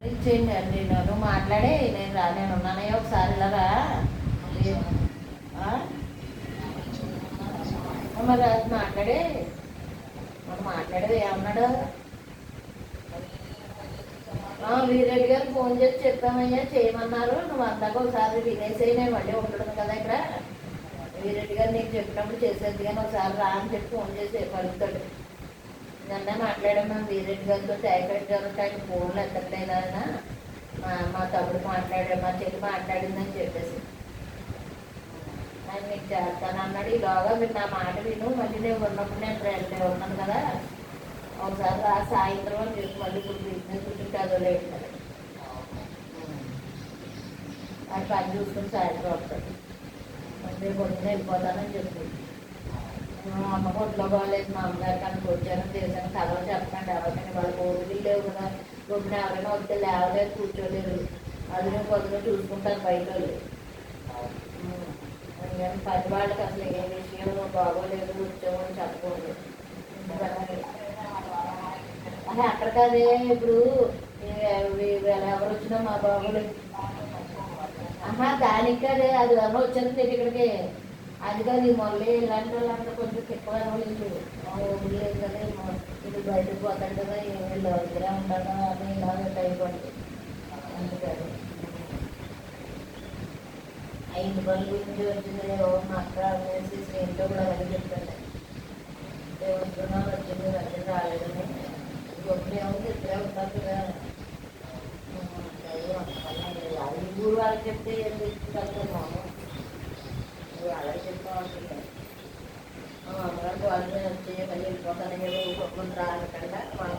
ఇచ్చేయండి అండి. నువ్వు మాట్లాడే నేను ఉన్నానయ్యా ఒకసారి ఇలా రా. మరి అది మాట్లాడే మనం మాట్లాడేది ఏమన్నాడు? వీరెడ్డి గారు ఫోన్ చేసి చెప్పామయ్యా చేయమన్నారు, నువ్వు అందాక ఒకసారి వినేసేయి, నేను మళ్ళీ ఉండడం కదా ఇక్కడ. వీరెడ్డి గారు నీకు చెప్పినప్పుడు చేసేది కానీ ఒకసారి రా అని చెప్పి ఫోన్ చేసి కలుగుతాడు. నిన్నే మాట్లాడాం మేము వీరెడ్డి గారితో, టైఫాయిడ్ గారు ఆయన ఫోన్లు ఎత్తట్లేదు ఆయన, మా తమ్ముడు మాట్లాడాడు, మా చెల్లి మాట్లాడిందని చెప్పేసి ఆయన నీకు చేస్తాను అన్నాడు. ఈలోగా మీరు నా మాట విను, మళ్ళీ నేను ఉన్నప్పుడు నేను ఉన్నాను కదా ఒకసారి రా సాయంత్రం అని చెప్పి మళ్ళీ ఇప్పుడు బిజినెస్ ఉంటుంది చదవలేదు కదా అది పని చూసుకుని సాయంత్రం వస్తాడు. మళ్ళీ పొద్దున వెళ్ళిపోతానని చెప్పి అమ్మ ఒంట్లో బాగాలేదు, మా అమ్మగారికి అని వచ్చాను చేశాను కలవ చెప్పకండి ఎవరికైనా వాళ్ళకి ఓపికలు లేవు కదా. పొద్దున ఎవరైనా వస్తే లేవలేదు, కూర్చోలేరు, అది నేను పొద్దున చూసుకుంటాను బయట వాళ్ళు. పని వాళ్ళకి అసలు ఏ విషయం బాగోలేదు వచ్చామని చెప్పకూడదు. అదే అక్కడ కాదే ఇప్పుడు ఎవరు వచ్చినా మా బాగోలేదు దానికి కదే అది ఎవరో వచ్చాను తెలియదు ఇక్కడికి. అది కాదు మళ్ళీ ఇలాంటి వాళ్ళంతా కొంచెం ఎక్కువ లేదు, లేదు కదా ఇది బయటకు పోతాడు కదా వీళ్ళు దగ్గరే ఉంటాడు అని ఇలా అయిపోయింది. అందుకని ఐదు పనుల గురించి వచ్చింది మా అక్క అనేసి స్నేహితులు కూడా అలాగే చెప్పండి. దేవుడుతున్నాను వచ్చింది వచ్చింది రాలేదని గొప్పలు ఏమో ఇద్దరే ఉంటారు కదా. అది ఊరు వాళ్ళకి చెప్తే కలుగుతున్నాము, అలాగే చెప్తామంటున్నాను. మా అమ్మగారు వాళ్ళు వచ్చి మళ్ళీ వెళ్ళిపోతాను కదా కొట్టుకుని రాకుండా వాళ్ళ